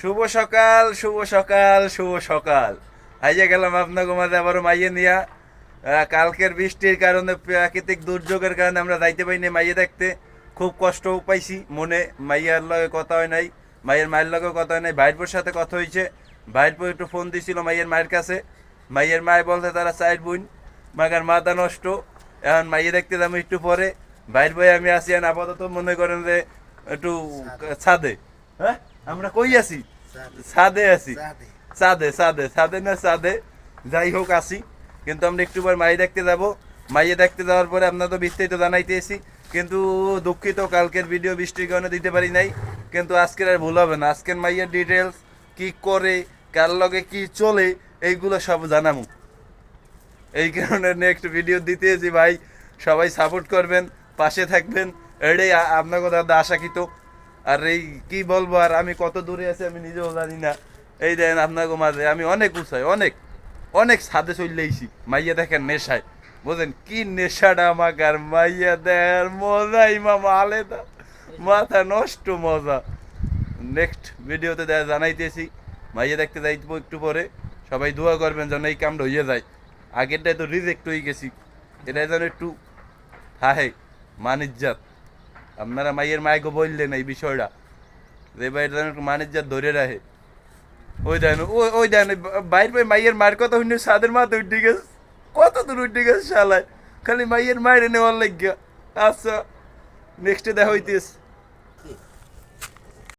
শুভ সকাল, শুভ সকাল, শুভ সকাল। আইজা গেলাম আপনাকে মাঝে আবারও মাইয়ে নিয়া। কালকের বৃষ্টির কারণে, প্রাকৃতিক দুর্যোগের কারণে আমরা যাইতে পারিনি মাইয়ে দেখতে। খুব কষ্ট পাইছি মনে। মাইয়ার লগে কথা হয় নাই, মাইয়ের মায়ের লগেও কথা হয় নাই। ভাইরপুর সাথে কথা হয়েছে, ভাইরপুর একটু ফোন দিছিল মাইয়ের মায়ের কাছে। মাইয়ের মায় বলতে তারা চার বোন, মাগার মাথা নষ্ট। এখন মাইয়ে দেখতে যাবো একটু পরে। ভাইর ভাই আমি আসি আপাতত মনে করেন যে একটু ছাদে। হ্যাঁ, আমরা কই আছি? ছাদে আছি। ছাদে ছাদে ছাদে না ছাদে, যাই হোক আসি। কিন্তু আমরা একটু পর মাই দেখতে যাব। মাইয়ে দেখতে যাওয়ার পরে আপনার তো বিস্তারিত জানাইতেছি। কিন্তু দুঃখিত, কালকের ভিডিও বৃষ্টির কারণে দিতে পারি নাই। কিন্তু আজকের আর ভুল হবে না। আজকের মাইয়ের ডিটেলস কি করে, কার লগে কি চলে, এইগুলো সব জানামু। এই কারণে নেক্সট ভিডিও দিতেছি ভাই। সবাই সাপোর্ট করবেন, পাশে থাকবেন, এটাই আপনার কথা আশাকৃত। আর এই কি বলবো, আর আমি কত দূরে আছি আমি নিজেও জানি না। এই দেখেন আপনাকে মাঝে আমি অনেক উঁচাই, অনেক অনেক ছাদে চললেইছি মাইয়া দেখেন নেশায়। বুঝলেন কি নেশাটা আমাকে, আর মাইয়া দেখার মজাই মামা আলাদা, মাথা নষ্ট মজা। নেক্সট ভিডিওতে জানাইতেছি। মাইয়া দেখতে যাইবো একটু পরে। সবাই দোয়া করবেন যেন এই কামটা হইয়া যায়। আগেরটাই তো রিজেক্ট হয়ে গেছি, এটা যেন একটু হাহে মানিজ্জাত। আপনারা মাইয়ের মায়কে বললেন এই বিষয়টা, যে ভাই যেন একটু মানিজ্জাত ধরে রাখে। ওই দেন, ওই দেন বাইর ভাই মাইয়ের মায়ের কথা শুনে সাদের মাথা উঠে গেছে। কত দূর উঠে গেছে শালায়, খালি মাইয়ের মায়ের নেওয়ার লাগিয়া। আচ্ছা, নেক্সটে দেখা হইতেছে।